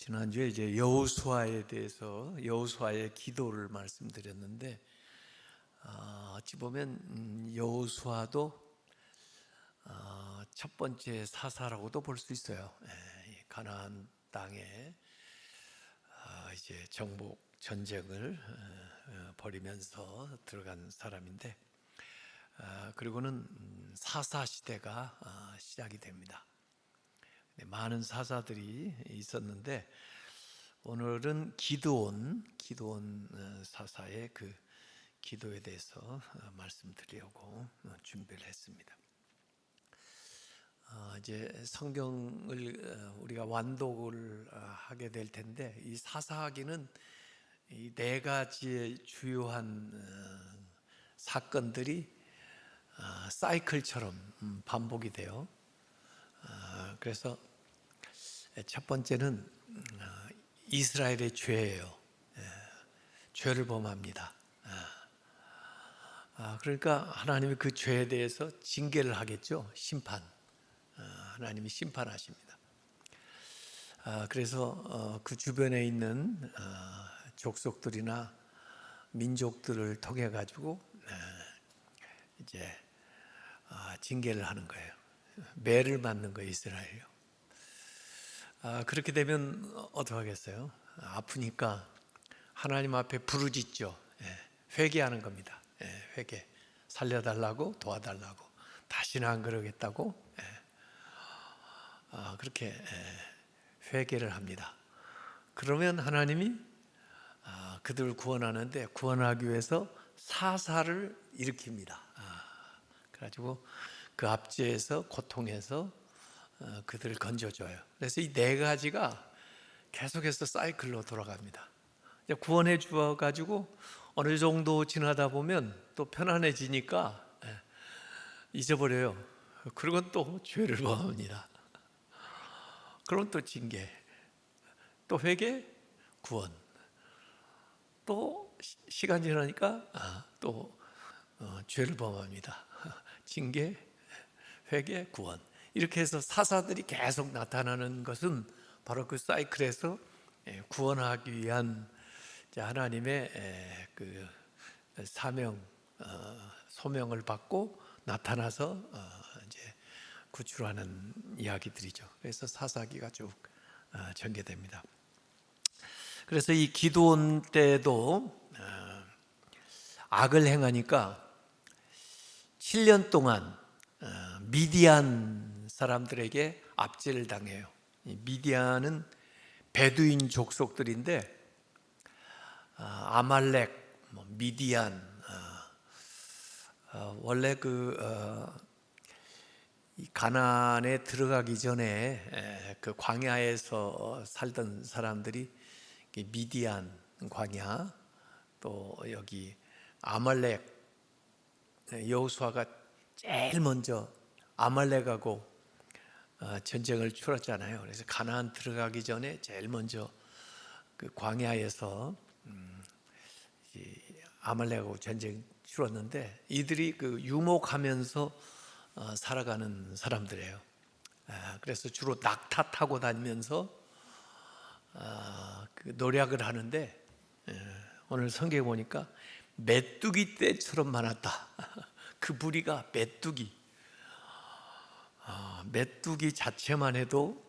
지난주에 이제 여호수아에 대해서 여호수아의 기도를 말씀드렸는데, 어찌 보면 여호수아도 첫 번째 사사라고도 볼 수 있어요. 이 가나안 땅에 이제 정복 전쟁을 벌이면서 들어간 사람인데, 그리고는 사사 시대가 시작이 됩니다. 많은 사사들이 있었는데, 오늘은 기드온 사사의 그 기도에 대해서 말씀드리려고 준비를 했습니다. 이제 성경을 우리가 완독을 하게 될 텐데, 이 사사기는 이 네 가지의 주요한 사건들이 사이클처럼 반복이 돼요. 그래서 첫 번째는 이스라엘의 죄예요. 죄를 범합니다. 그러니까 하나님이 그 죄에 대해서 징계를 하겠죠. 심판. 하나님이 심판하십니다. 그래서 그 주변에 있는 족속들이나 민족들을 통해 가지고 이제 징계를 하는 거예요. 매를 맞는 거예요, 이스라엘이요. 그렇게 되면 어떡하겠어요? 아프니까 하나님 앞에 부르짖죠. 회개하는 겁니다. 회개. 살려달라고, 도와달라고, 다시는 안 그러겠다고, 그렇게 회개를 합니다. 그러면 하나님이 그들을 구원하는데, 구원하기 위해서 사사를 일으킵니다. 그래가지고 그 압제에서, 고통에서 그들을 건져줘요. 그래서 이 네 가지가 계속해서 사이클로 돌아갑니다. 구원해 주어가지고 어느 정도 지나다 보면 또 편안해지니까 잊어버려요. 그리고 또 죄를 범합니다. 그럼 또 징계, 또 회개, 구원, 또 시간 지나니까 또 죄를 범합니다. 징계, 회개, 구원. 이렇게 해서 사사들이 계속 나타나는 것은 바로 그 사이클에서 구원하기 위한 하나님의 그 사명, 소명을 받고 나타나서 이제 구출하는 이야기들이죠. 그래서 사사기가 쭉 전개됩니다. 그래서 이 기드온 때도 악을 행하니까 7년 동안 미디안 사람들에게 압제를 당해요. 미디안은 베두인 족속들인데, 아말렉, 미디안, 원래 이 가나안에 들어가기 전에 그 광야에서 살던 사람들이 미디안 광야, 또 여기 아말렉, 여호수아가 제일 먼저 아말렉하고 전쟁을 치렀잖아요. 그래서 가나안 들어가기 전에 제일 먼저 그 광야에서 아말렉하고 전쟁 치렀는데, 이들이 그 유목하면서 살아가는 사람들이에요. 그래서 주로 낙타 타고 다니면서 그 노략을 하는데, 오늘 성경에 보니까 메뚜기 떼처럼 많았다. 그 무리가 메뚜기 자체만 해도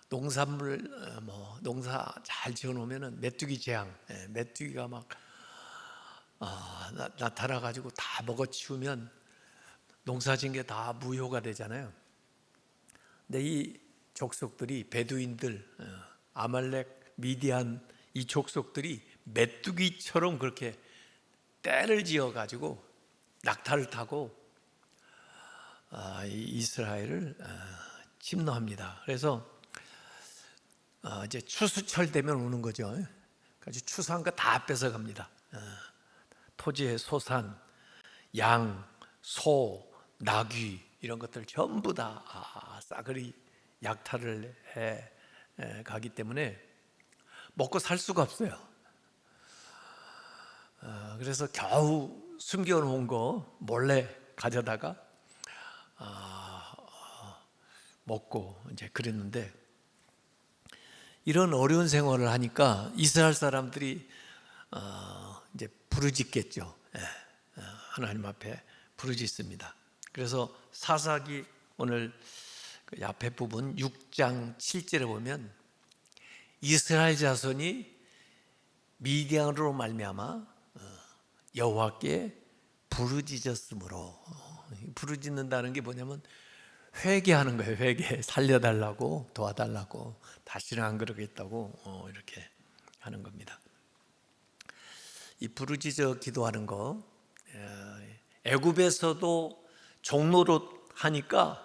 농산물 농사 잘 지어놓으면 메뚜기 재앙, 메뚜기가 막 나타나 가지고 다 먹어치우면 농사진 게 다 무효가 되잖아요. 근데 이 족속들이, 베두인들, 아말렉, 미디안, 이 족속들이 메뚜기처럼 그렇게 떼를 지어 가지고 낙타를 타고 이스라엘을 침노합니다. 그래서 이제 추수철 되면 오는 거죠. 그래서 추수한 거 다 뺏어갑니다. 토지의 소산, 양, 소, 나귀 이런 것들 전부 다 싸그리 약탈을 해 가기 때문에 먹고 살 수가 없어요. 그래서 겨우 숨겨놓은 거 몰래 가져다가 먹고 이제 그랬는데, 이런 어려운 생활을 하니까 이스라엘 사람들이 이제 부르짖겠죠. 하나님 앞에 부르짖습니다. 그래서 사사기 오늘 그 앞에 부분 6장 7절에 보면 이스라엘 자손이 미디안으로 말미암아 여호와께 부르짖었으므로, 부르짖는다는 게 뭐냐면 회개하는 거예요. 회개, 살려달라고, 도와달라고, 다시는 안 그러겠다고 이렇게 하는 겁니다. 이 부르짖어 기도하는 거, 애굽에서도 종로로 하니까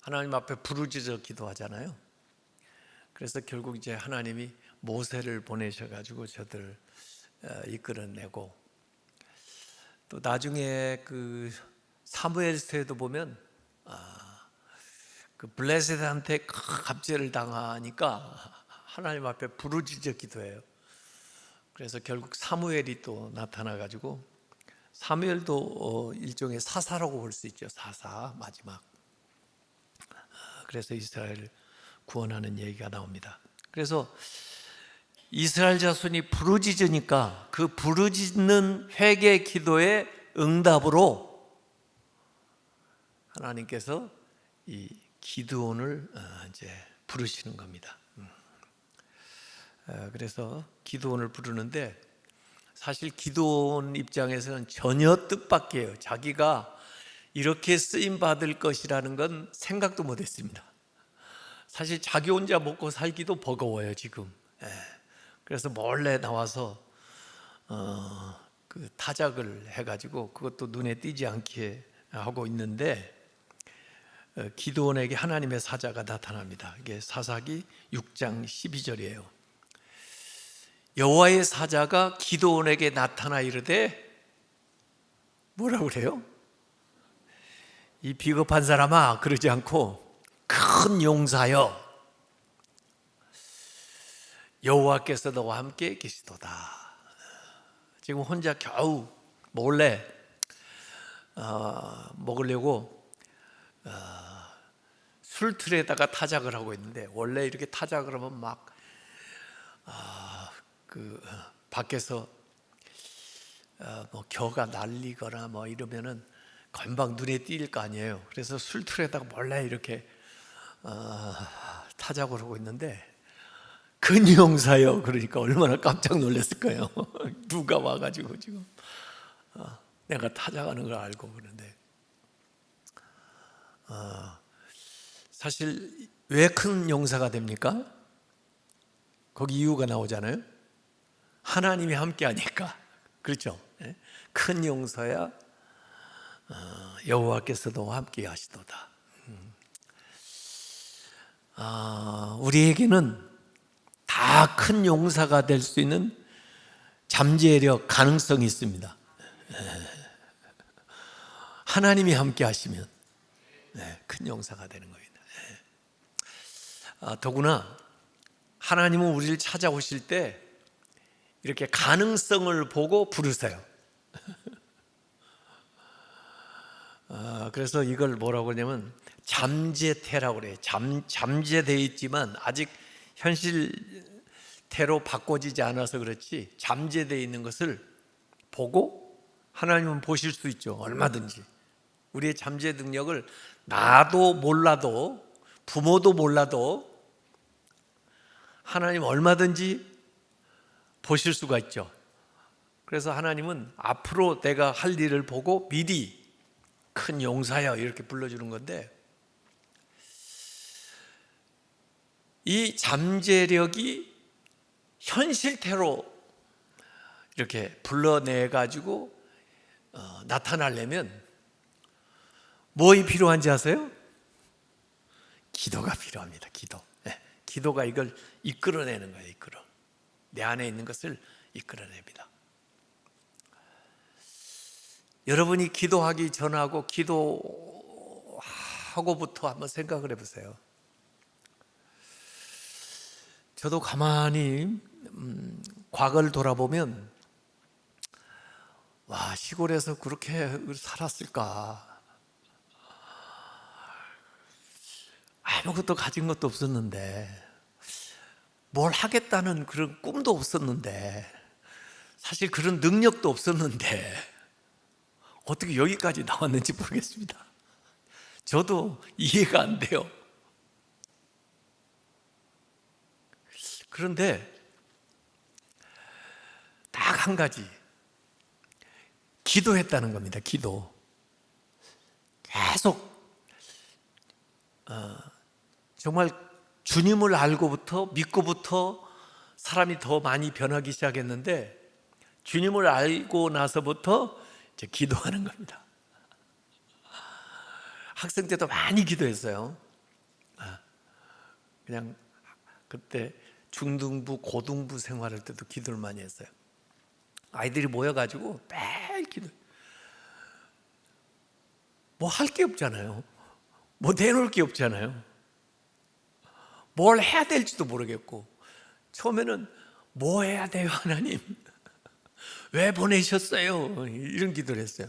하나님 앞에 부르짖어 기도하잖아요. 그래서 결국 이제 하나님이 모세를 보내셔가지고 저들 이끌어내고, 또 나중에 그 사무엘서에도 보면 그 블레셋한테 갑질을 당하니까 하나님 앞에 부르짖어 기도해요. 그래서 결국 사무엘이 또 나타나가지고, 사무엘도 일종의 사사라고 볼 수 있죠. 사사, 마지막. 그래서 이스라엘을 구원하는 얘기가 나옵니다. 그래서 이스라엘 자손이 부르짖으니까 그 부르짖는 회개 기도의 응답으로 하나님께서 이 기드온을 이제 부르시는 겁니다. 그래서 기드온을 부르는데, 사실 기드온 입장에서는 전혀 뜻밖이에요. 자기가 이렇게 쓰임 받을 것이라는 건 생각도 못했습니다. 사실 자기 혼자 먹고 살기도 버거워요 지금. 그래서 몰래 나와서 그 타작을 해가지고 그것도 눈에 띄지 않게 하고 있는데, 기드온에게 하나님의 사자가 나타납니다. 이게 사사기 6장 12절이에요. 여호와의 사자가 기드온에게 나타나 이르되, 뭐라고 그래요? 이 비겁한 사람아, 그러지 않고 큰 용사여, 여호와께서 너와 함께 계시도다. 지금 혼자 겨우 몰래 먹으려고 술틀에다가 타작을 하고 있는데, 원래 이렇게 타작을 하면 막 밖에서 뭐 겨가 날리거나 뭐 이러면은 금방 눈에 띌 거 아니에요. 그래서 술틀에다가 몰래 이렇게 타작을 하고 있는데, 근용사여 그러니까 얼마나 깜짝 놀랐을까요? 누가 와가지고 지금 내가 타작하는 걸 알고. 그러는데 사실 왜 큰 용사가 됩니까? 거기 이유가 나오잖아요. 하나님이 함께 하니까. 그렇죠? 큰 용사야 여호와께서도 함께 하시도다. 우리에게는 다 큰 용사가 될 수 있는 잠재력, 가능성이 있습니다. 하나님이 함께 하시면 큰 용사가 되는 겁니다. 더구나 하나님은 우리를 찾아오실 때 이렇게 가능성을 보고 부르세요. 그래서 이걸 뭐라고 하냐면 잠재태라고 그래요. 잠재되어 있지만 아직 현실태로 바꿔지지 않아서 그렇지, 잠재되어 있는 것을 보고 하나님은 보실 수 있죠. 얼마든지 우리의 잠재 능력을 나도 몰라도, 부모도 몰라도 하나님 얼마든지 보실 수가 있죠. 그래서 하나님은 앞으로 내가 할 일을 보고 미리 큰 용사여 이렇게 불러주는 건데, 이 잠재력이 현실태로 이렇게 불러내가지고 나타나려면 뭐가 필요한지 아세요? 기도가 필요합니다. 기도. 기도가 이걸 이끌어내는 거예요. 내 안에 있는 것을 이끌어냅니다. 여러분이 기도하기 전하고 기도하고부터 한번 생각을 해보세요. 저도 가만히 과거를 돌아보면, 와, 시골에서 그렇게 살았을까? 아무것도 가진 것도 없었는데 뭘 하겠다는 그런 꿈도 없었는데, 사실 그런 능력도 없었는데 어떻게 여기까지 나왔는지 모르겠습니다. 저도 이해가 안 돼요. 그런데 딱 한 가지, 기도했다는 겁니다. 기도. 계속 정말 주님을 알고부터, 믿고부터 사람이 더 많이 변하기 시작했는데, 주님을 알고 나서부터 이제 기도하는 겁니다. 학생 때도 많이 기도했어요. 그냥 그때 중등부, 고등부 생활할 때도 기도를 많이 했어요. 아이들이 모여가지고 매일 기도. 뭐 할 게 없잖아요. 뭐 내놓을 게 없잖아요. 뭘 해야 될지도 모르겠고, 처음에는 뭐 해야 돼요, 하나님? 왜 보내셨어요? 이런 기도를 했어요.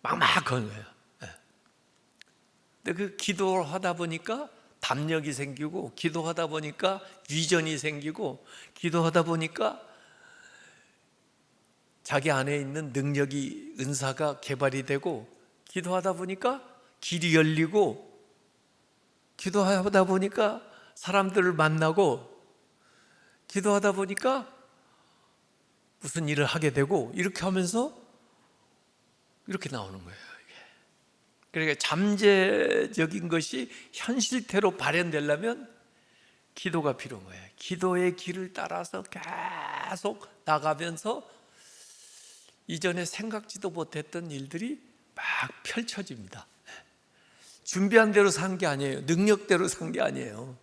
막막한 거예요. 근데 그 기도를 하다 보니까 담력이 생기고, 기도하다 보니까 위전이 생기고, 기도하다 보니까 자기 안에 있는 능력이, 은사가 개발이 되고, 기도하다 보니까 길이 열리고, 기도하다 보니까 사람들을 만나고, 기도하다 보니까 무슨 일을 하게 되고, 이렇게 하면서 이렇게 나오는 거예요. 그러니까 잠재적인 것이 현실태로 발현되려면 기도가 필요한 거예요. 기도의 길을 따라서 계속 나가면서 이전에 생각지도 못했던 일들이 막 펼쳐집니다. 준비한 대로 산 게 아니에요. 능력대로 산 게 아니에요.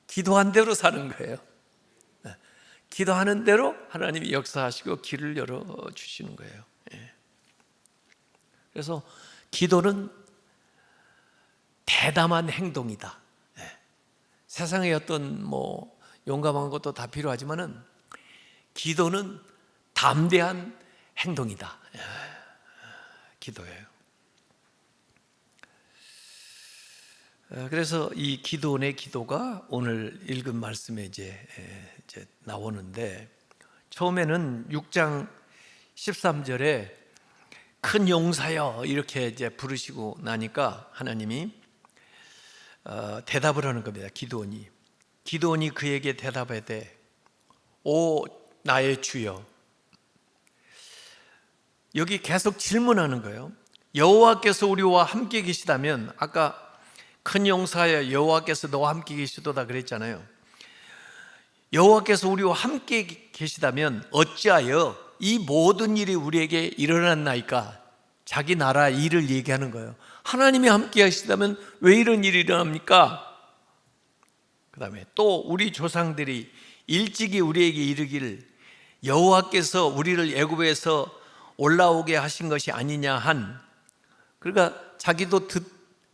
기도한 대로 사는 거예요. 기도하는 대로 하나님이 역사하시고 길을 열어주시는 거예요. 그래서 기도는 대담한 행동이다. 세상에 어떤 뭐 용감한 것도 다 필요하지만은 기도는 담대한 행동이다. 기도예요. 그래서 이 기도원의 기도가 오늘 읽은 말씀에 이제 나오는데, 처음에는 6장 13절에 큰 용사여 이렇게 이제 부르시고 나니까 하나님이 대답을 하는 겁니다. 기드온이 그에게 대답하되 오 나의 주여. 여기 계속 질문하는 거예요. 여호와께서 우리와 함께 계시다면, 아까 큰 용사여 여호와께서 너와 함께 계시도다 그랬잖아요. 여호와께서 우리와 함께 계시다면 어찌하여 이 모든 일이 우리에게 일어났나이까? 자기 나라 일을 얘기하는 거예요. 하나님이 함께 하시다면 왜 이런 일이 일어납니까? 그 다음에 또 우리 조상들이 일찍이 우리에게 이르기를 여호와께서 우리를 애굽에서 올라오게 하신 것이 아니냐 한, 그러니까 자기도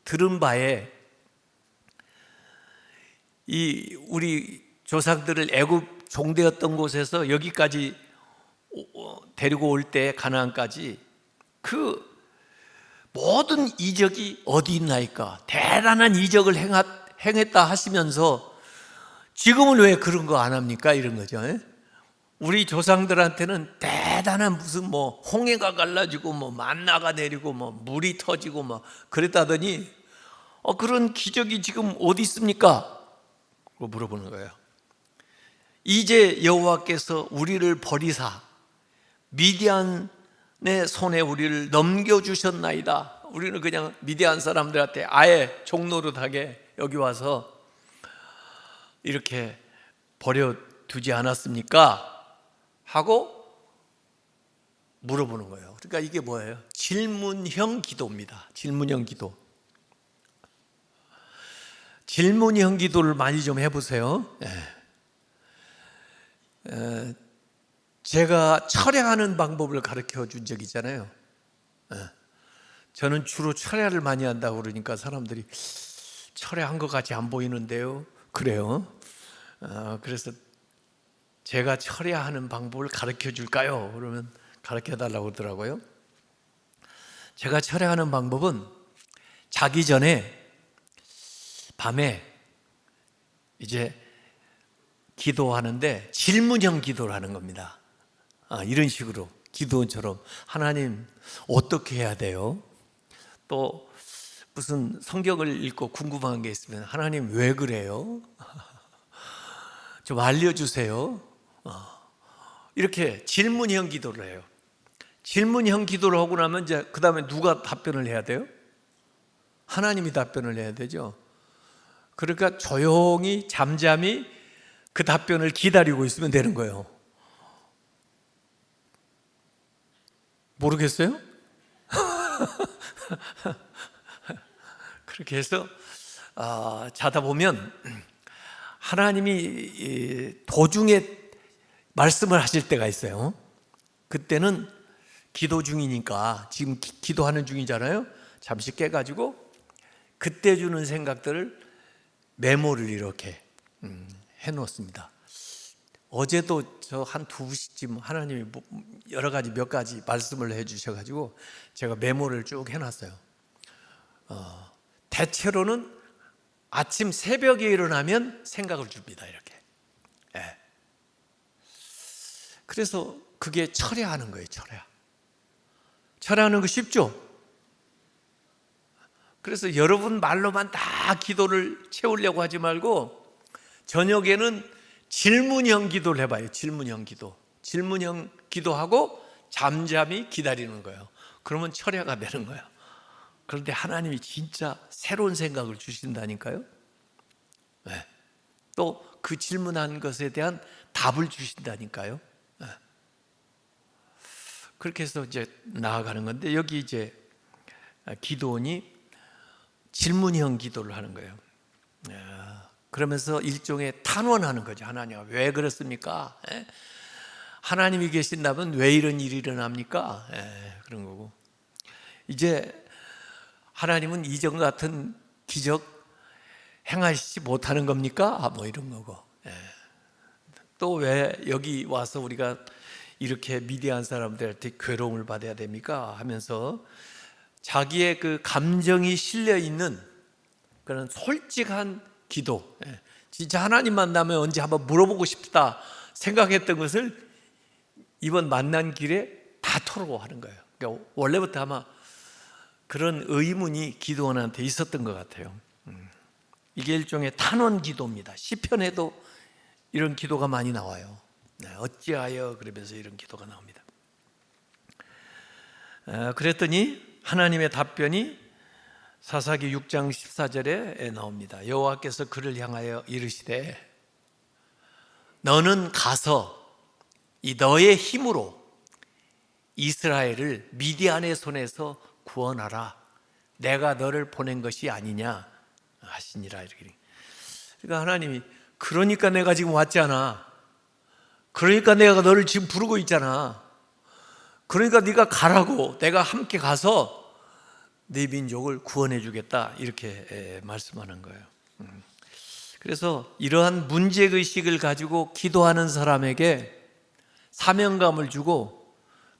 들은 바에 이 우리 조상들을 애굽 종되었던 곳에서 여기까지 데리고 올 때 가나안까지 그 모든 이적이 어디 있나이까? 대단한 이적을 행했다 하시면서 지금은 왜 그런 거 안 합니까? 이런 거죠. 우리 조상들한테는 대단한 무슨 뭐 홍해가 갈라지고 뭐 만나가 내리고 뭐 물이 터지고 뭐 그랬다더니 그런 기적이 지금 어디 있습니까? 그거 물어보는 거예요. 이제 여호와께서 우리를 버리사 미디안의 손에 우리를 넘겨주셨나이다. 우리는 그냥 미디안 사람들한테 아예 종노릇하게 여기 와서 이렇게 버려두지 않았습니까? 하고 물어보는 거예요. 그러니까 이게 뭐예요? 질문형 기도입니다. 질문형 기도. 질문형 기도를 많이 좀 해보세요. 제가 철야하는 방법을 가르쳐 준 적 있잖아요. 저는 주로 철야를 많이 한다고 그러니까 사람들이 철야한 것 같이 안 보이는데요. 그래요. 그래서 제가 철야하는 방법을 가르쳐 줄까요? 그러면 가르쳐 달라고 그러더라고요. 제가 철야하는 방법은 자기 전에 밤에 이제 기도하는데 질문형 기도를 하는 겁니다. 이런 식으로 기도원처럼 하나님 어떻게 해야 돼요? 또 무슨 성경을 읽고 궁금한 게 있으면 하나님 왜 그래요? 좀 알려주세요. 이렇게 질문형 기도를 해요. 질문형 기도를 하고 나면 이제 그 다음에 누가 답변을 해야 돼요? 하나님이 답변을 해야 되죠. 그러니까 조용히 잠잠히 그 답변을 기다리고 있으면 되는 거예요. 모르겠어요? 그렇게 해서 자다 보면 하나님이 도중에 말씀을 하실 때가 있어요. 그때는 기도 중이니까 지금 기도하는 중이잖아요. 잠시 깨가지고 그때 주는 생각들을 메모를 이렇게 해놓습니다. 어제도 저 한 2시쯤 하나님이 여러 가지 몇 가지 말씀을 해주셔가지고 제가 메모를 쭉 해놨어요. 대체로는 아침 새벽에 일어나면 생각을 줍니다. 이렇게. 예. 그래서 그게 철야하는 거예요. 철야하는 거 쉽죠? 그래서 여러분 말로만 다 기도를 채우려고 하지 말고 저녁에는 질문형 기도를 해봐요. 질문형 기도하고 잠잠히 기다리는 거예요. 그러면 철야가 되는 거예요. 그런데 하나님이 진짜 새로운 생각을 주신다니까요. 네. 또 그 질문한 것에 대한 답을 주신다니까요. 네. 그렇게 해서 이제 나아가는 건데 여기 이제 기도원이 질문형 기도를 하는 거예요. 그러면서 일종의 탄원하는 거죠. 하나님 왜 그렇습니까? 하나님이 계신다면 왜 이런 일이 일어납니까? 그런 거고 이제 하나님은 이전 같은 기적 행하시지 못하는 겁니까? 뭐 이런 거고 또 왜 여기 와서 우리가 이렇게 미디안 사람들한테 괴로움을 받아야 됩니까? 하면서 자기의 그 감정이 실려 있는 그런 솔직한 기도, 진짜 하나님 만나면 언제 한번 물어보고 싶다 생각했던 것을 이번 만난 길에 다 털어하는 거예요. 그러니까 원래부터 아마 그런 의문이 기도원한테 있었던 것 같아요. 이게 일종의 탄원 기도입니다. 시편에도 이런 기도가 많이 나와요. 어찌하여 그러면서 이런 기도가 나옵니다. 그랬더니 하나님의 답변이 사사기 6장 14절에 나옵니다. 여호와께서 그를 향하여 이르시되 너는 가서 이 너의 힘으로 이스라엘을 미디안의 손에서 구원하라. 내가 너를 보낸 것이 아니냐 하시니라. 이렇게. 그러니까 하나님이 그러니까 내가 지금 왔잖아. 그러니까 내가 너를 지금 부르고 있잖아. 그러니까 네가 가라고 내가 함께 가서 네 민족을 구원해 주겠다 이렇게 말씀하는 거예요. 그래서 이러한 문제의식을 가지고 기도하는 사람에게 사명감을 주고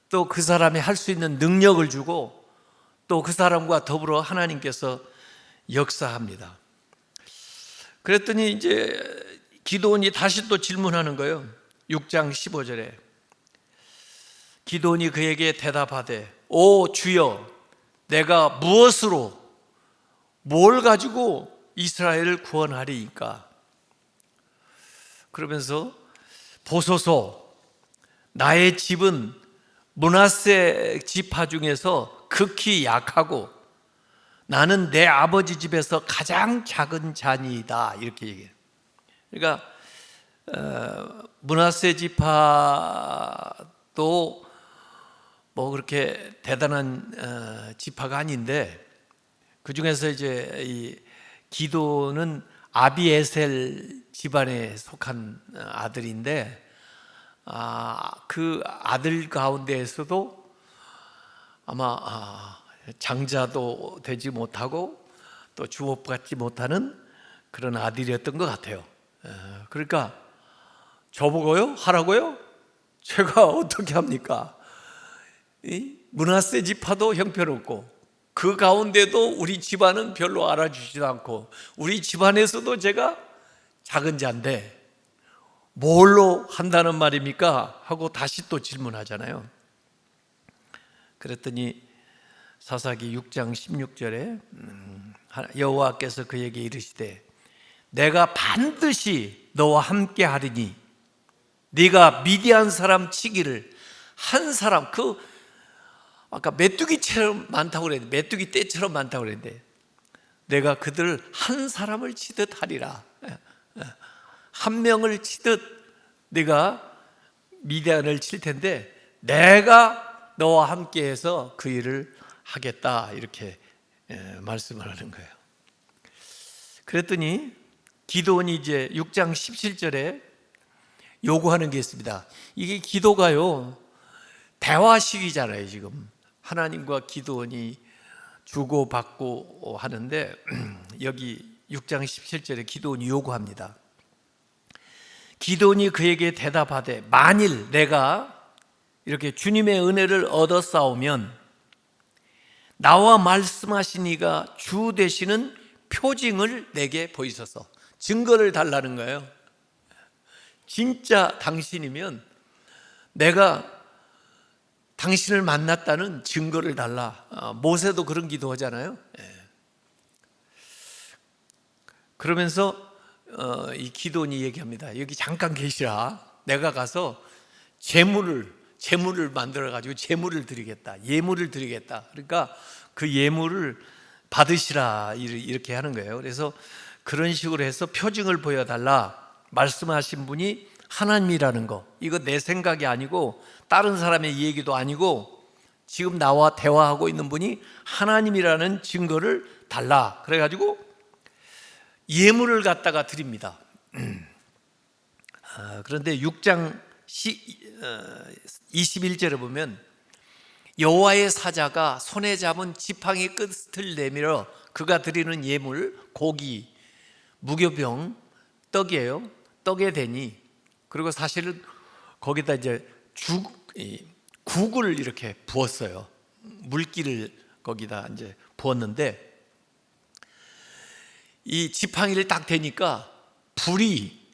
또 그 사람이 할 수 있는 능력을 주고 또 그 사람과 더불어 하나님께서 역사합니다. 그랬더니 이제 기도원이 다시 또 질문하는 거예요. 6장 15절에 기도원이 그에게 대답하되 오 주여 내가 무엇으로 뭘 가지고 이스라엘을 구원하리이까? 그러면서 보소서 나의 집은 므낫세 지파 중에서 극히 약하고 나는 내 아버지 집에서 가장 작은 자니이다 이렇게 얘기해요. 그러니까 므낫세 지파도 뭐 그렇게 대단한 지파가 아닌데 그 중에서 이제 이 기도는 아비에셀 집안에 속한 아들인데 그 아들 가운데에서도 아마 장자도 되지 못하고 또 주목받지 못하는 그런 아들이었던 것 같아요. 그러니까 저보고요? 하라고요? 제가 어떻게 합니까? 므낫세 지파도 형편없고 그 가운데도 우리 집안은 별로 알아주지도 않고 우리 집안에서도 제가 작은 자인데 뭘로 한다는 말입니까? 하고 다시 또 질문하잖아요. 그랬더니 사사기 6장 16절에 여호와께서 그에게 이르시되 내가 반드시 너와 함께 하리니 네가 미디안 사람 치기를 한 사람, 아까 메뚜기처럼 많다고 그랬는데, 메뚜기 떼처럼 많다고 그랬는데 내가 그들을 한 사람을 치듯 하리라. 한 명을 치듯 네가 미디안을 칠 텐데 내가 너와 함께해서 그 일을 하겠다, 이렇게 말씀을 하는 거예요. 그랬더니 기도원이 이제 6장 17절에 요구하는 게 있습니다. 이게 기도가요, 대화식이잖아요. 지금 하나님과 기도원이 주고받고 하는데 여기 6장 17절에 기도원이 요구합니다. 기도원이 그에게 대답하되 만일 내가 이렇게 주님의 은혜를 얻어 싸우면 나와 말씀하신 이가 주 되시는 표징을 내게 보이소서. 증거를 달라는 거예요. 진짜 당신이면 내가 당신을 만났다는 증거를 달라. 모세도 그런 기도하잖아요. 그러면서 이 기도원이 얘기합니다. 여기 잠깐 계시라. 내가 가서 제물을 만들어 가지고 제물을 드리겠다. 예물을 드리겠다. 그러니까 그 예물을 받으시라, 이렇게 하는 거예요. 그래서 그런 식으로 해서 표징을 보여달라. 말씀하신 분이 하나님이라는 거, 이거 내 생각이 아니고 다른 사람의 얘기도 아니고 지금 나와 대화하고 있는 분이 하나님이라는 증거를 달라. 그래가지고 예물을 갖다가 드립니다. 그런데 6장 21절에 보면 여호와의 사자가 손에 잡은 지팡이 끝을 내밀어 그가 드리는 예물, 고기, 무교병, 떡이에요. 떡에 대니, 그리고 사실은 거기다 이제 국을 이렇게 부었어요. 물기를 거기다 이제 부었는데 이 지팡이를 딱 대니까 불이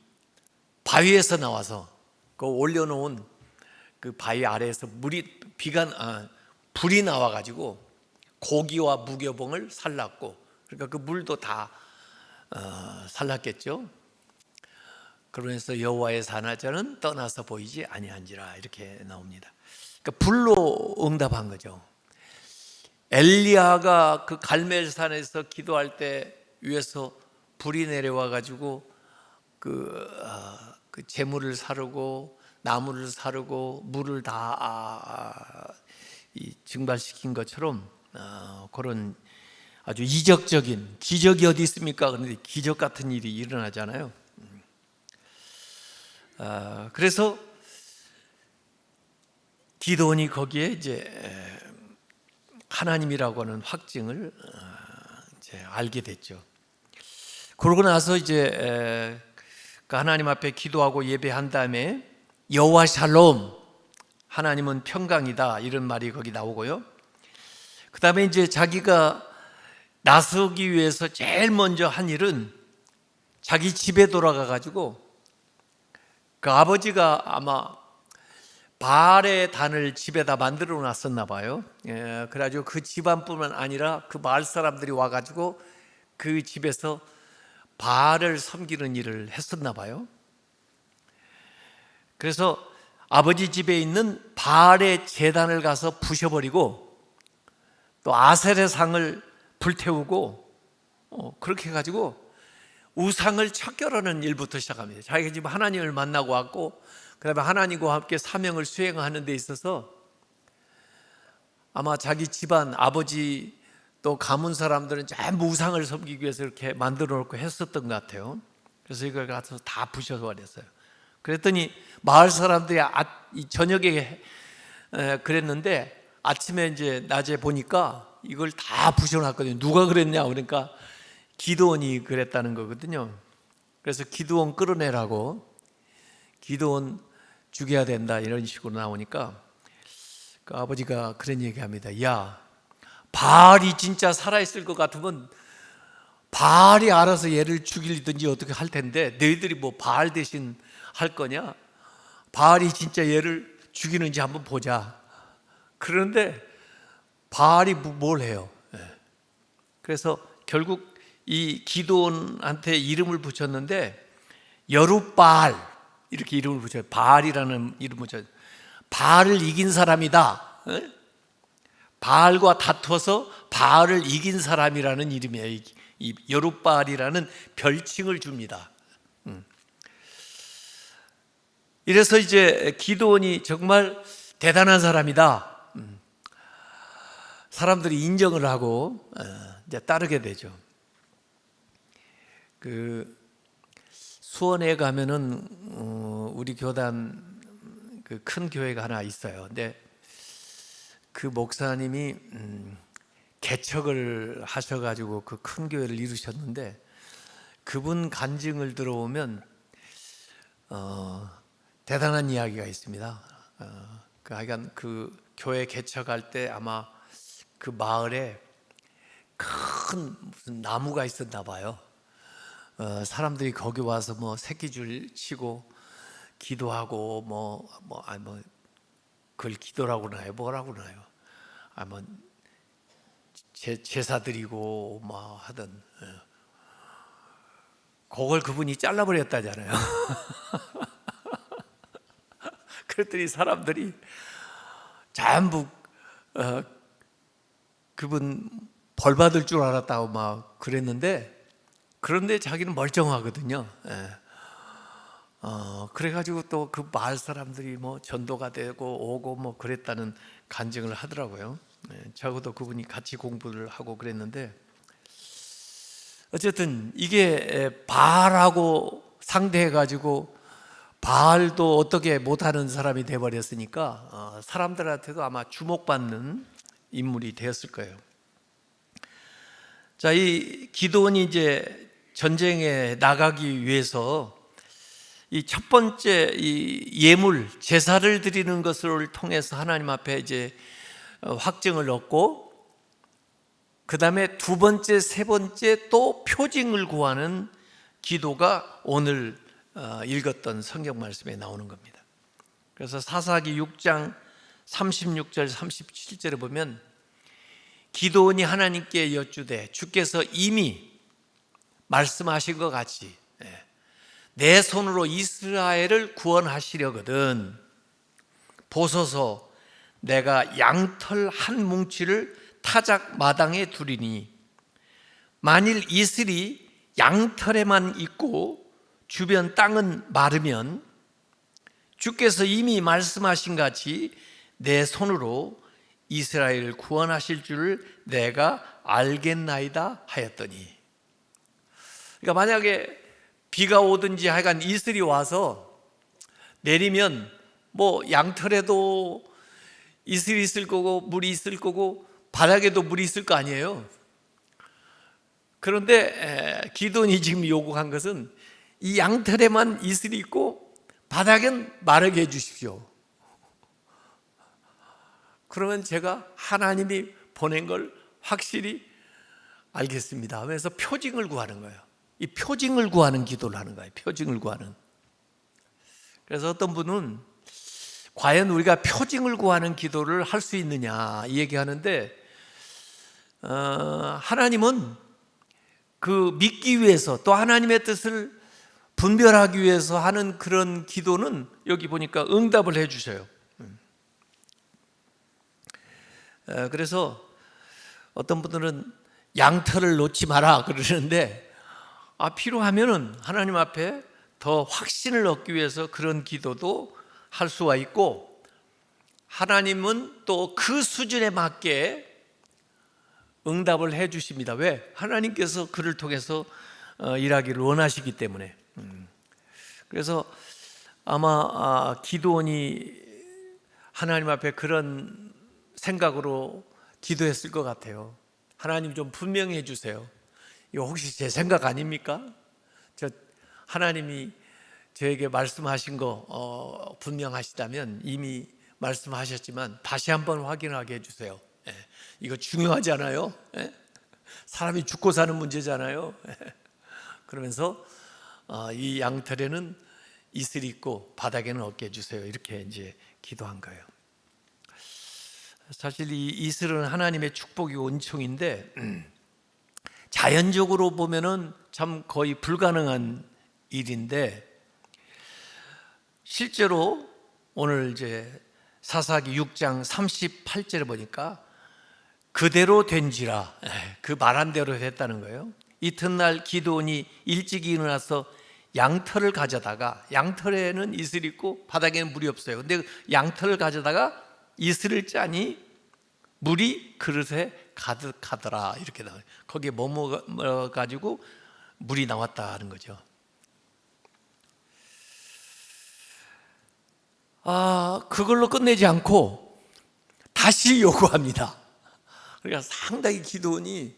바위에서 나와서 그 올려놓은 그 바위 아래에서 불이 나와가지고 고기와 무교병을 살랐고, 그러니까 그 물도 다 살랐겠죠. 그러면서 여호와의 산하자는 떠나서 보이지 아니한지라, 이렇게 나옵니다. 그러니까 불로 응답한 거죠. 엘리야가 그 갈멜산에서 기도할 때 위에서 불이 내려와 가지고 그 재물을 사르고 나무를 사르고 물을 다 증발시킨 것처럼 그런 아주 이적적인 기적이 어디 있습니까? 그런데 기적 같은 일이 일어나잖아요. 그래서 기도원이 거기에 이제 하나님이라고 하는 확증을 이제 알게 됐죠. 그러고 나서 이제 그 하나님 앞에 기도하고 예배한 다음에 여호와 샬롬, 하나님은 평강이다, 이런 말이 거기 나오고요. 그 다음에 이제 자기가 나서기 위해서 제일 먼저 한 일은 자기 집에 돌아가 가지고 그 아버지가 아마 바알의 단을 집에다 만들어 놨었나 봐요. 그래가지고 그 집안뿐만 아니라 그 마을 사람들이 와가지고 그 집에서 바알을 섬기는 일을 했었나 봐요. 그래서 아버지 집에 있는 바알의 제단을 가서 부셔버리고 또 아셀의 상을 불태우고 그렇게 해가지고 우상을 척결하는 일부터 시작합니다. 자기가 지금 하나님을 만나고 왔고 그 다음에 하나님과 함께 사명을 수행하는 데 있어서 아마 자기 집안 아버지 또 가문 사람들은 전부 우상을 섬기기 위해서 이렇게 만들어 놓고 했었던 것 같아요. 그래서 이걸 가서 다 부셔버렸어요. 그랬더니 마을 사람들이 저녁에 그랬는데 아침에 이제 낮에 보니까 이걸 다 부셔놨거든요. 누가 그랬냐 그러니까 기드온이 그랬다는 거거든요. 그래서 기드온 끌어내라고, 기드온 죽여야 된다, 이런 식으로 나오니까 그 아버지가 그런 얘기합니다. 야, 바알이 진짜 살아있을 것 같으면 바알이 알아서 얘를 죽이든지 어떻게 할 텐데 너희들이 뭐 바알 대신 할 거냐? 바알이 진짜 얘를 죽이는지 한번 보자. 그런데 바알이 뭘 해요? 그래서 결국 이 기드온한테 이름을 붙였는데 여룻바알 이렇게 이름을 붙여요. 바알이라는 이름을 붙여요. 바알을 이긴 사람이다. 바알과 다퉈서 바알을 이긴 사람이라는 이름이에요. 이 여룻바알이라는 별칭을 줍니다. 이래서 이제 기드온이 정말 대단한 사람이다. 사람들이 인정을 하고 이제 따르게 되죠. 그 수원에 가면은 우리 교단 그 큰 교회가 하나 있어요. 근데 그 목사님이 개척을 하셔가지고 그 큰 교회를 이루셨는데 그분 간증을 들어보면 대단한 이야기가 있습니다. 하여간 그 교회 개척할 때 아마 그 마을에 큰 무슨 나무가 있었나 봐요. 사람들이 거기 와서 뭐 새끼줄 치고 기도하고 그걸 기도라고 나요? 뭐라고 나요? 제사 드리고 뭐 하던 그걸 그분이 잘라버렸다잖아요. 그랬더니 사람들이 전부 그분 벌 받을 줄 알았다고 막 그랬는데 그런데 자기는 멀쩡하거든요. 그래가지고 또 그 마을 사람들이 뭐 전도가 되고 오고 뭐 그랬다는 간증을 하더라고요. 저하고도 그분이 같이 공부를 하고 그랬는데 어쨌든 이게 바알하고 상대해가지고 바알도 어떻게 못하는 사람이 돼버렸으니까 사람들한테도 아마 주목받는 인물이 되었을 거예요. 자, 이 기드온이 이제 전쟁에 나가기 위해서 이 첫 번째 이 예물 제사를 드리는 것을 통해서 하나님 앞에 이제 확증을 얻고 그 다음에 두 번째, 세 번째 또 표징을 구하는 기도가 오늘 읽었던 성경 말씀에 나오는 겁니다. 그래서 사사기 6장 36절 37절에 보면 기드온이 하나님께 여쭈되 주께서 이미 말씀하신 것 같이 내 손으로 이스라엘을 구원하시려거든 보소서 내가 양털 한 뭉치를 타작 마당에 두리니 만일 이슬이 양털에만 있고 주변 땅은 마르면 주께서 이미 말씀하신 같이 내 손으로 이스라엘을 구원하실 줄을 내가 알겠나이다 하였더니 그러니까 만약에 비가 오든지 하여간 이슬이 와서 내리면 뭐 양털에도 이슬이 있을 거고 물이 있을 거고 바닥에도 물이 있을 거 아니에요. 그런데 기드온이 지금 요구한 것은 이 양털에만 이슬이 있고 바닥엔 마르게 해주십시오. 그러면 제가 하나님이 보낸 걸 확실히 알겠습니다 하면서 표징을 구하는 거예요. 이 표징을 구하는 기도를 하는 거예요. 표징을 구하는. 그래서 어떤 분은 과연 우리가 표징을 구하는 기도를 할 수 있느냐 이 얘기하는데 하나님은 그 믿기 위해서 또 하나님의 뜻을 분별하기 위해서 하는 그런 기도는 여기 보니까 응답을 해 주셔요. 그래서 어떤 분들은 양털을 놓지 마라 그러는데 필요하면은 하나님 앞에 더 확신을 얻기 위해서 그런 기도도 할 수가 있고 하나님은 또 그 수준에 맞게 응답을 해 주십니다. 왜? 하나님께서 그를 통해서 일하기를 원하시기 때문에. 그래서 아마 기드온이 하나님 앞에 그런 생각으로 기도했을 것 같아요. 하나님 좀 분명히 해 주세요. 이거 혹시 제 생각 아닙니까? 하나님이 저에게 말씀하신 거 분명하시다면 이미 말씀하셨지만 다시 한번 확인하게 해주세요. 이거 중요하잖아요. 사람이 죽고 사는 문제잖아요. 그러면서 이 양털에는 이슬이 있고 바닥에는 없게 해주세요. 이렇게 이제 기도한 거예요. 사실 이 이슬은 하나님의 축복이고 은총인데 자연적으로 보면은 참 거의 불가능한 일인데 실제로 오늘 이제 사사기 6장 38절에 보니까 그대로 된지라, 그 말한 대로 됐다는 거예요. 이튿날 기드온이 일찍 일어나서 양털을 가져다가, 양털에는 이슬이 있고 바닥에는 물이 없어요. 근데 양털을 가져다가 이슬을 짜니 물이 그릇에 가득하더라, 이렇게 나와요. 거기에 머물러 가지고 물이 나왔다는 거죠. 그걸로 끝내지 않고 다시 요구합니다. 그러니까 상당히 기도원이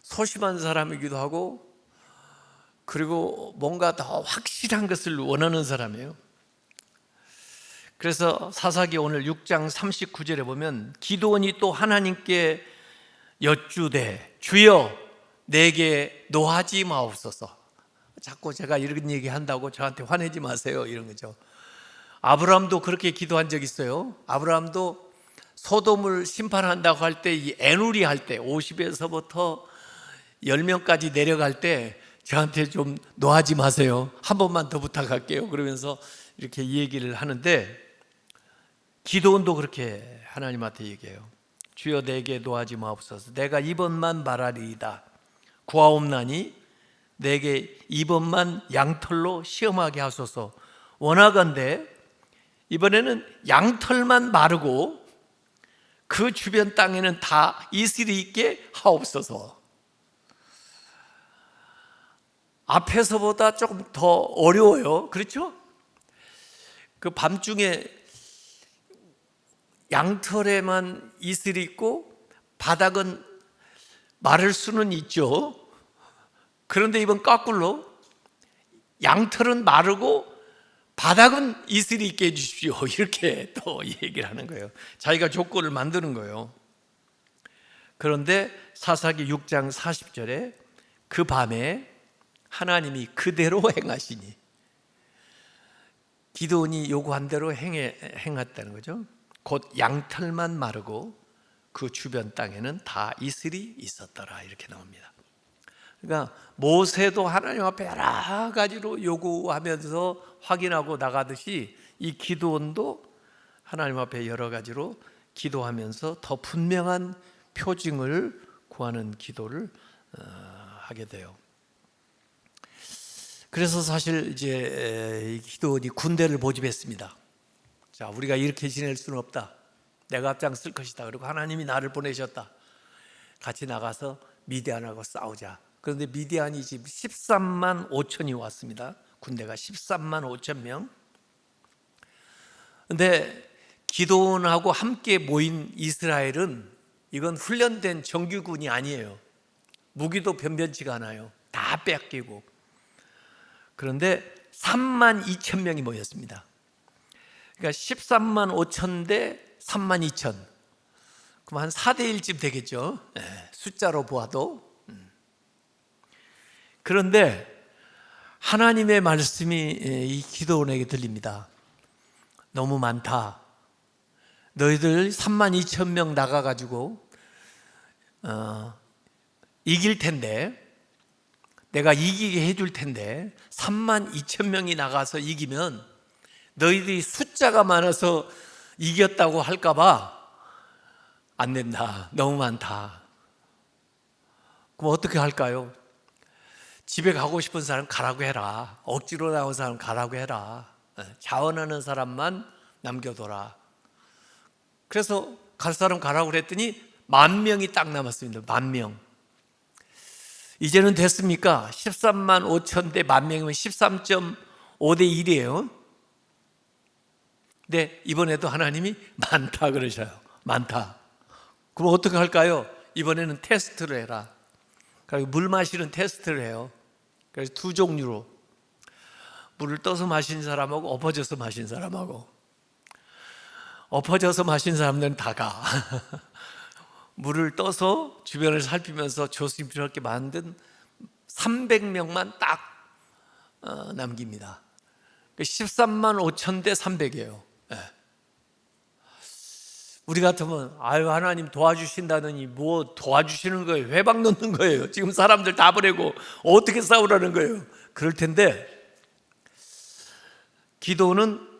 소심한 사람이기도 하고, 그리고 뭔가 더 확실한 것을 원하는 사람이에요. 그래서 사사기 오늘 6장 39절에 보면 기도원이 또 하나님께 여쭈되 주여 내게 노하지 마옵소서. 자꾸 제가 이런 얘기 한다고 저한테 화내지 마세요, 이런 거죠. 아브라함도 그렇게 기도한 적 있어요. 아브라함도 소돔을 심판한다고 할 때, 이 에누리 할 때 50에서부터 10명까지 내려갈 때 저한테 좀 노하지 마세요, 한 번만 더 부탁할게요, 그러면서 이렇게 얘기를 하는데, 기도원도 그렇게 하나님한테 얘기해요. 주여 내게 노하지 마옵소서. 내가 이번만 말하리이다. 구하옵나니 내게 이번만 양털로 시험하게 하소서. 원하건대 이번에는 양털만 마르고 그 주변 땅에는 다 이슬이 있게 하옵소서. 앞에서보다 조금 더 어려워요. 그렇죠? 그 밤중에 양털에만 이슬이 있고 바닥은 마를 수는 있죠. 그런데 이번 거꾸로 양털은 마르고 바닥은 이슬이 있게 해주십시오, 이렇게 또 얘기를 하는 거예요. 자기가 조건을 만드는 거예요. 그런데 사사기 6장 40절에 그 밤에 하나님이 그대로 행하시니, 기드온이 요구한 대로 행했다는 거죠. 곧 양털만 마르고 그 주변 땅에는 다 이슬이 있었더라, 이렇게 나옵니다. 그러니까 모세도 하나님 앞에 여러 가지로 요구하면서 확인하고 나가듯이 이 기드온도 하나님 앞에 여러 가지로 기도하면서 더 분명한 표징을 구하는 기도를 하게 돼요. 그래서 사실 이제 기드온이 군대를 모집했습니다. 자, 우리가 이렇게 지낼 수는 없다. 내가 앞장설 것이다. 그리고 하나님이 나를 보내셨다. 같이 나가서 미디안하고 싸우자. 그런데 미디안이 지금 13만 5천이 왔습니다. 군대가 13만 5천 명. 그런데 기드온하고 함께 모인 이스라엘은 이건 훈련된 정규군이 아니에요. 무기도 변변치가 않아요. 다 뺏기고. 그런데 3만 2천 명이 모였습니다. 그러니까 13만 5천 대 3만 2천. 그럼 한 4대 1쯤 되겠죠. 숫자로 보아도. 그런데 하나님의 말씀이 이 기드온에게 들립니다. 너무 많다. 너희들 3만 2천 명 나가가지고 이길 텐데, 내가 이기게 해줄 텐데 3만 2천 명이 나가서 이기면 너희들이 숫자가 많아서 이겼다고 할까봐 안 된다. 너무 많다. 그럼 어떻게 할까요? 집에 가고 싶은 사람 가라고 해라. 억지로 나온 사람 가라고 해라. 자원하는 사람만 남겨둬라. 그래서 갈 사람 가라고 그랬더니 10,000명이 딱 남았습니다. 10,000명. 이제는 됐습니까? 13만 5천 대 10,000명이면 13.5대 1이에요. 근데 이번에도 하나님이 많다 그러셔요. 많다. 그럼 어떻게 할까요? 이번에는 테스트를 해라. 그리고 물 마시는 테스트를 해요. 그래서 두 종류로, 물을 떠서 마신 사람하고 엎어져서 마신 사람하고. 엎어져서 마신 사람들은 다 가. 물을 떠서 주변을 살피면서 조심스럽게 만든 300명만 딱 남깁니다. 13만 5천 대 300이에요. 우리 같으면 아유 하나님 도와주신다더니 뭐 도와주시는 거예요? 회방 넣는 거예요. 지금 사람들 다 보내고 어떻게 싸우라는 거예요? 그럴 텐데 기도는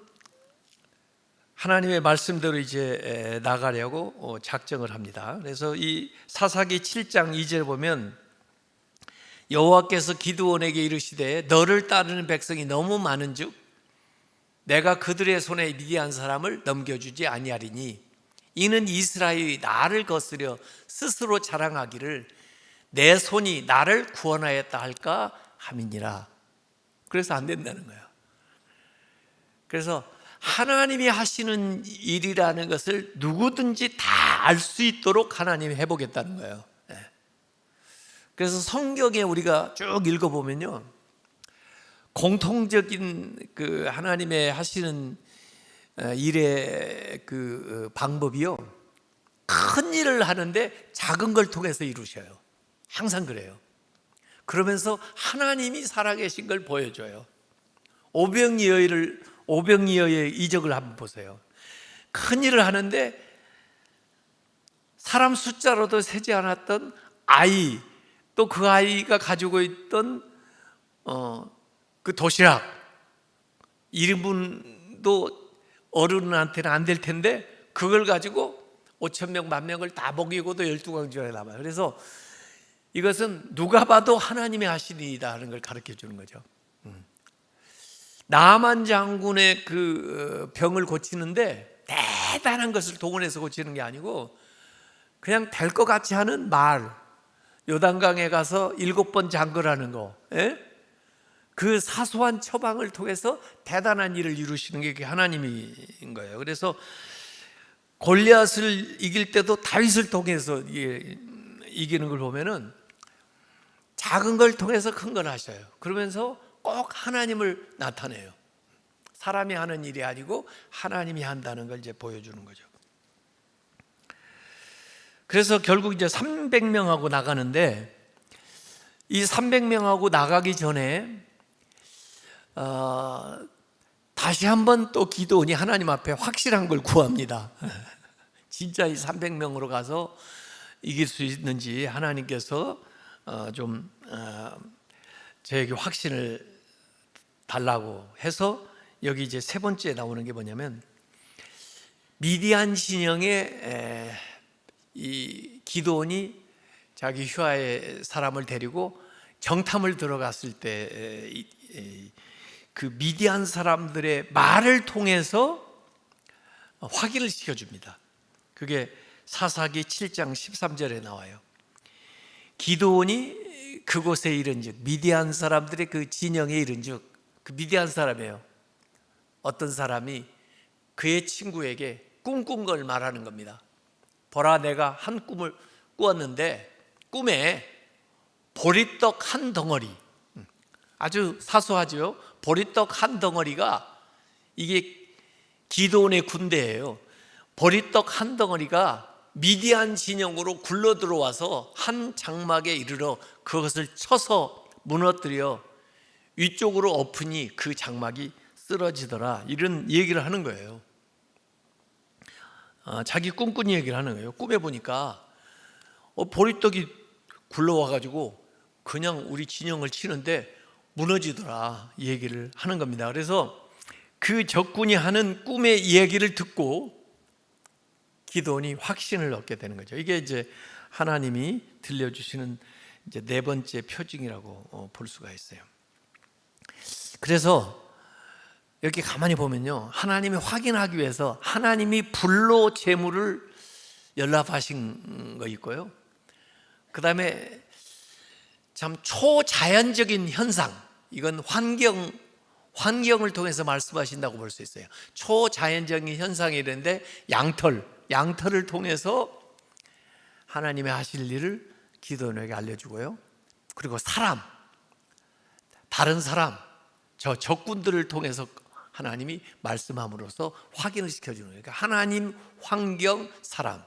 하나님의 말씀대로 이제 나가려고 작정을 합니다. 그래서 이 사사기 7장 2절에 보면 여호와께서 기드온에게 이르시되 너를 따르는 백성이 너무 많은즉 내가 그들의 손에 미디안 사람을 넘겨주지 아니하리니 이는 이스라엘이 나를 거스려 스스로 자랑하기를 내 손이 나를 구원하였다 할까 함이니라. 그래서 안 된다는 거예요. 그래서 하나님이 하시는 일이라는 것을 누구든지 다 알 수 있도록 하나님이 해보겠다는 거예요. 그래서 성경에 우리가 쭉 읽어보면요, 공통적인 그 하나님의 하시는 일의 그 방법이요, 큰 일을 하는데 작은 걸 통해서 이루셔요. 항상 그래요. 그러면서 하나님이 살아계신 걸 보여줘요. 오병이어의 이적을 한번 보세요. 큰 일을 하는데 사람 숫자로도 세지 않았던 아이, 또 그 아이가 가지고 있던 그 도시락 1인분도 어른한테는 안 될 텐데 그걸 가지고 5천 명, 10,000명을 다 먹이고도 12광주에 남아요. 그래서 이것은 누가 봐도 하나님이 하신 일이다 하는 걸 가르쳐 주는 거죠. 나만 장군의 그 병을 고치는데 대단한 것을 동원해서 고치는 게 아니고 그냥 될 것 같이 하는 말, 요단강에 가서 7번 잠그라는 거, 그 사소한 처방을 통해서 대단한 일을 이루시는 게 하나님인 거예요. 그래서 골리앗을 이길 때도 다윗을 통해서 이기는 걸 보면은 작은 걸 통해서 큰 걸 하셔요. 그러면서 꼭 하나님을 나타내요. 사람이 하는 일이 아니고 하나님이 한다는 걸 이제 보여주는 거죠. 그래서 결국 이제 300명하고 나가는데 이 300명하고 나가기 전에 다시 한번 또 기도원이 하나님 앞에 확실한 걸 구합니다. 진짜 이 300명으로 가서 이길 수 있는지 하나님께서 좀 저에게 확신을 달라고 해서 여기 이제 세 번째 나오는 게 뭐냐면 미디안 진영에 이 기드온이 자기 휘하의 사람을 데리고 정탐을 들어갔을 때 그 미디안 사람들의 말을 통해서 확인을 시켜줍니다. 그게 사사기 7장 13절에 나와요. 기드온이 그곳에 이른즉 미디안 사람들의 그 진영에 이른즉 그 미디안 사람이에요. 어떤 사람이 그의 친구에게 꿈꾼 걸 말하는 겁니다. 보라, 내가 한 꿈을 꾸었는데 꿈에 보리떡 한 덩어리, 아주 사소하죠. 보리떡 한 덩어리가 이게 기드온의 군대예요. 보리떡 한 덩어리가 미디안 진영으로 굴러 들어와서 한 장막에 이르러 그것을 쳐서 무너뜨려 위쪽으로 엎으니 그 장막이 쓰러지더라. 이런 얘기를 하는 거예요. 자기 꿈꾼 얘기를 하는 거예요. 꿈에 보니까 보리떡이 굴러와가지고 그냥 우리 진영을 치는데 무너지더라 이 얘기를 하는 겁니다. 그래서 그 적군이 하는 꿈의 이야기를 듣고 기드온이 확신을 얻게 되는 거죠. 이게 이제 하나님이 들려주시는 이제 네 번째 표징이라고 볼 수가 있어요. 그래서 이렇게 가만히 보면요, 하나님이 확인하기 위해서 하나님이 불로 재물을 연락하신 거 있고요, 그 다음에 참 초자연적인 현상, 이건 환경을 통해서 말씀하신다고 볼 수 있어요. 초자연적인 현상이 있는데 양털을 통해서 하나님의 하실 일을 기드온에게 알려주고요, 그리고 다른 사람, 저 적군들을 통해서 하나님이 말씀함으로써 확인을 시켜주는 거예요. 그러니까 하나님, 환경, 사람.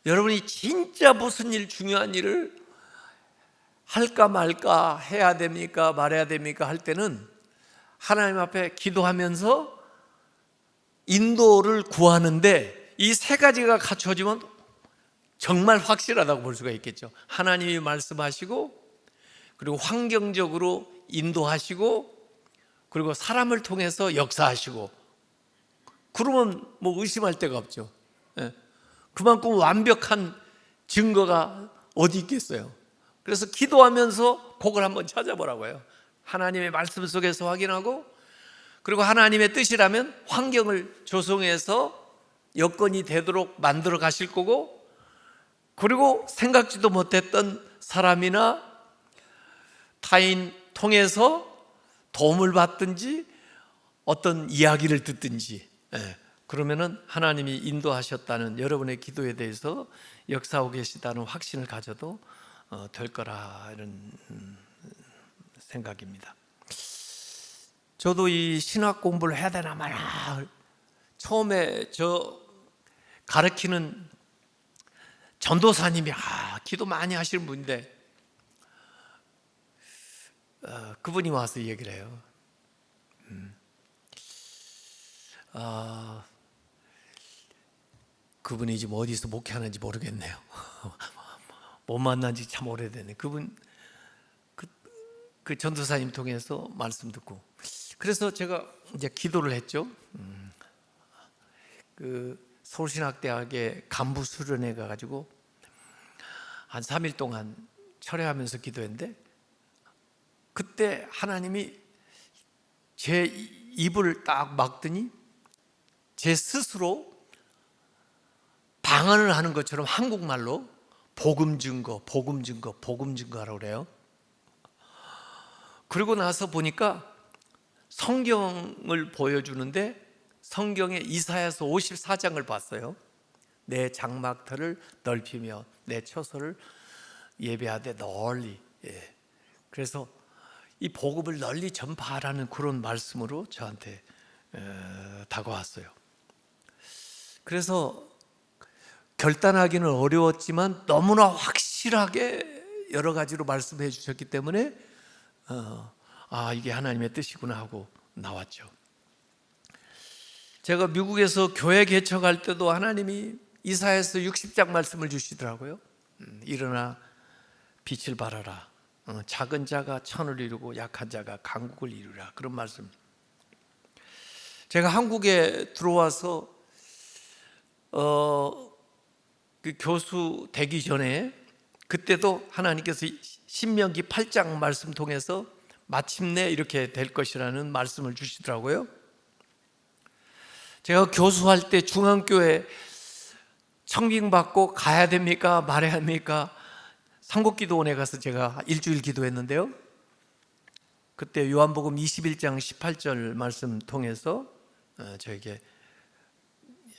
여러분이 진짜 무슨 일, 중요한 일을 할까 말까, 해야 됩니까 말해야 됩니까 할 때는 하나님 앞에 기도하면서 인도를 구하는데, 이 세 가지가 갖춰지면 정말 확실하다고 볼 수가 있겠죠. 하나님이 말씀하시고, 그리고 환경적으로 인도하시고, 그리고 사람을 통해서 역사하시고, 그러면 뭐 의심할 데가 없죠. 그만큼 완벽한 증거가 어디 있겠어요. 그래서 기도하면서 그걸 한번 찾아보라고요. 하나님의 말씀 속에서 확인하고, 그리고 하나님의 뜻이라면 환경을 조성해서 여건이 되도록 만들어 가실 거고, 그리고 생각지도 못했던 사람이나 타인 통해서 도움을 받든지 어떤 이야기를 듣든지, 그러면은 하나님이 인도하셨다는, 여러분의 기도에 대해서 역사하고 계시다는 확신을 가져도 될 거라, 이런 생각입니다. 저도 이 신학 공부를 해야 되나 마나, 처음에 저 가르치는 전도사님이 기도 많이 하시는 분인데, 그분이 와서 얘기를 해요. 그분이 지금 어디서 목회하는지 모르겠네요. 못 만난 지 참 오래됐네. 그분 그 전도사님 통해서 말씀 듣고, 그래서 제가 이제 기도를 했죠. 그 서울신학대학에 간부 수련회 가가지고 한 3일 동안 철회하면서 기도했는데, 그때 하나님이 제 입을 딱 막더니 제 스스로 방언을 하는 것처럼 한국말로 복음 증거, 복음 증거, 복음 증거하라고 그래요. 그러고 나서 보니까 성경을 보여주는데, 성경의 이사야서 54장을 봤어요. 내 장막터를 넓히며 내 처소를 예배하되 널리. 그래서 이 복음을 널리 전파하라는 그런 말씀으로 저한테 다가왔어요. 그래서 결단하기는 어려웠지만 너무나 확실하게 여러 가지로 말씀해 주셨기 때문에 이게 하나님의 뜻이구나 하고 나왔죠. 제가 미국에서 교회 개척할 때도 하나님이 이사야서 60장 말씀을 주시더라고요. 일어나 빛을 발하라. 작은 자가 천을 이루고 약한 자가 강국을 이루라. 그런 말씀. 제가 한국에 들어와서 그 교수 되기 전에, 그때도 하나님께서 신명기 8장 말씀 통해서 마침내 이렇게 될 것이라는 말씀을 주시더라고요. 제가 교수할 때 중앙교회 청빙받고 가야 됩니까 말해야 합니까? 삼국기도원에 가서 제가 일주일 기도했는데요, 그때 요한복음 21장 18절 말씀 통해서 저에게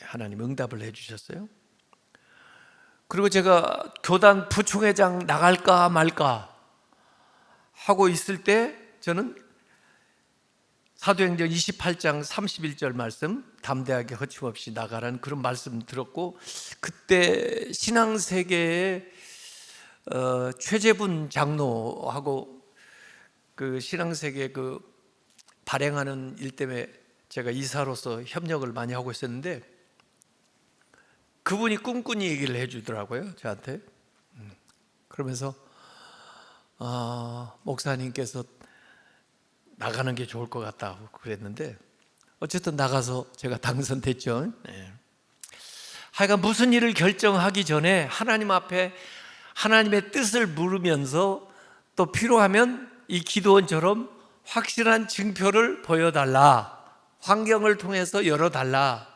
하나님 응답을 해주셨어요. 그리고 제가 교단 부총회장 나갈까 말까 하고 있을 때, 저는 사도행전 28장 31절 말씀, 담대하게 거침없이 나가라는 그런 말씀 들었고, 그때 신앙세계의 최재분 장로하고 그 신앙세계 그 발행하는 일 때문에 제가 이사로서 협력을 많이 하고 있었는데, 그분이 꿈꾸니 얘기를 해주더라고요, 저한테. 그러면서 목사님께서 나가는 게 좋을 것 같다고 그랬는데, 어쨌든 나가서 제가 당선됐죠. 하여간 무슨 일을 결정하기 전에 하나님 앞에 하나님의 뜻을 물으면서, 또 필요하면 이 기도원처럼 확실한 증표를 보여달라, 환경을 통해서 열어달라,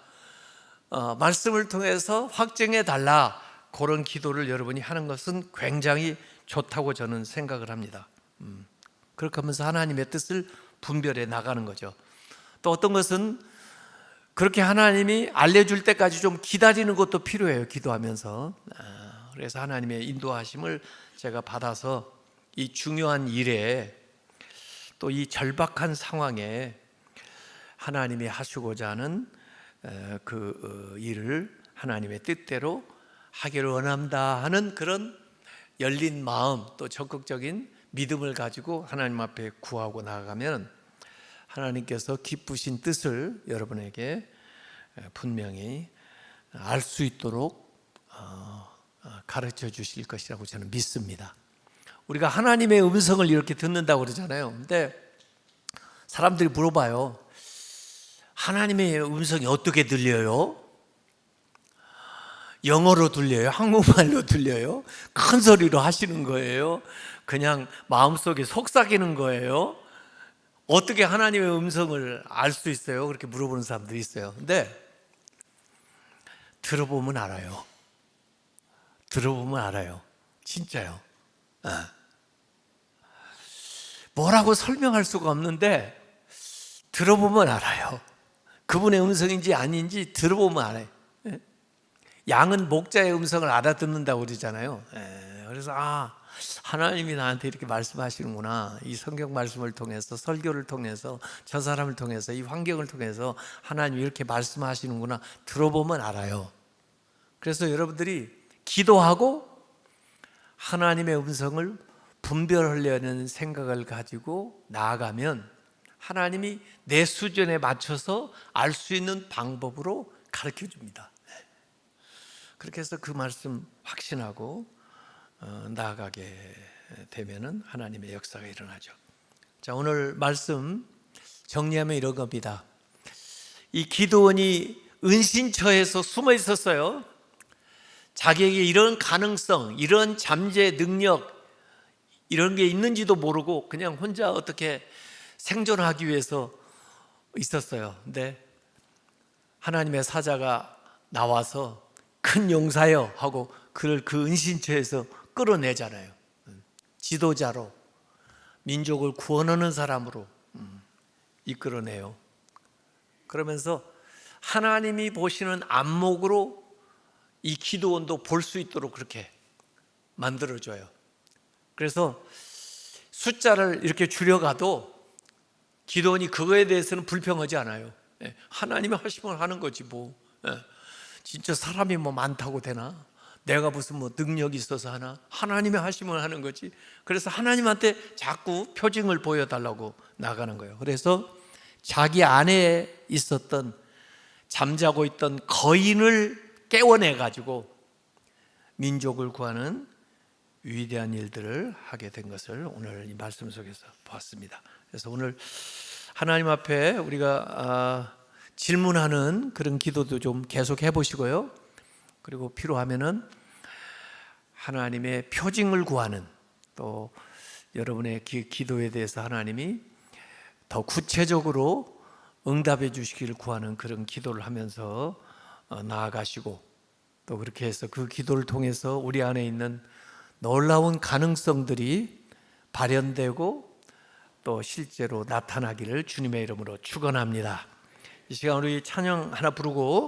말씀을 통해서 확증해달라, 그런 기도를 여러분이 하는 것은 굉장히 좋다고 저는 생각을 합니다. 그렇게 하면서 하나님의 뜻을 분별해 나가는 거죠. 또 어떤 것은 그렇게 하나님이 알려줄 때까지 좀 기다리는 것도 필요해요, 기도하면서. 그래서 하나님의 인도하심을 제가 받아서 이 중요한 일에, 또 이 절박한 상황에 하나님이 하시고자 하는 그 일을 하나님의 뜻대로 하기를 원합니다 하는 그런 열린 마음, 또 적극적인 믿음을 가지고 하나님 앞에 구하고 나아가면 하나님께서 기쁘신 뜻을 여러분에게 분명히 알 수 있도록 가르쳐 주실 것이라고 저는 믿습니다. 우리가 하나님의 음성을 이렇게 듣는다고 그러잖아요. 근데 사람들이 물어봐요. 하나님의 음성이 어떻게 들려요? 영어로 들려요? 한국말로 들려요? 큰 소리로 하시는 거예요? 그냥 마음속에 속삭이는 거예요? 어떻게 하나님의 음성을 알 수 있어요? 그렇게 물어보는 사람들이 있어요. 근데 들어보면 알아요. 들어보면 알아요. 진짜요. 뭐라고 설명할 수가 없는데 들어보면 알아요. 그분의 음성인지 아닌지 들어보면 알아요. 양은 목자의 음성을 알아듣는다고 그러잖아요. 그래서 하나님이 나한테 이렇게 말씀하시는구나. 이 성경 말씀을 통해서, 설교를 통해서, 저 사람을 통해서, 이 환경을 통해서 하나님이 이렇게 말씀하시는구나. 들어보면 알아요. 그래서 여러분들이 기도하고 하나님의 음성을 분별하려는 생각을 가지고 나아가면 하나님이 내 수준에 맞춰서 알 수 있는 방법으로 가르쳐 줍니다. 그렇게 해서 그 말씀 확신하고 나아가게 되면은 하나님의 역사가 일어나죠. 자, 오늘 말씀 정리하면 이런 겁니다. 이 기드온이 은신처에서 숨어 있었어요. 자기에게 이런 가능성, 이런 잠재 능력 이런 게 있는지도 모르고 그냥 혼자 어떻게 생존하기 위해서 있었어요. 근데 하나님의 사자가 나와서 큰 용사여 하고 그를 그 은신처에서 끌어내잖아요. 지도자로, 민족을 구원하는 사람으로 이끌어내요. 그러면서 하나님이 보시는 안목으로 이 기드온도 볼 수 있도록 그렇게 만들어줘요. 그래서 숫자를 이렇게 줄여가도 기드온이 그거에 대해서는 불평하지 않아요. 하나님이 하시면 하는 거지 뭐. 진짜 사람이 뭐 많다고 되나? 내가 무슨 뭐 능력이 있어서 하나? 하나님이 하시면 하는 거지. 그래서 하나님한테 자꾸 표징을 보여달라고 나가는 거예요. 그래서 자기 안에 있었던 잠자고 있던 거인을 깨워내가지고 민족을 구하는 위대한 일들을 하게 된 것을 오늘 이 말씀 속에서 봤습니다. 그래서 오늘 하나님 앞에 우리가 질문하는 그런 기도도 좀 계속 해보시고요. 그리고 필요하면은 하나님의 표징을 구하는, 또 여러분의 기도에 대해서 하나님이 더 구체적으로 응답해 주시기를 구하는 그런 기도를 하면서 나아가시고, 또 그렇게 해서 그 기도를 통해서 우리 안에 있는 놀라운 가능성들이 발현되고 또 실제로 나타나기를 주님의 이름으로 축원합니다. 이 시간 우리 찬양 하나 부르고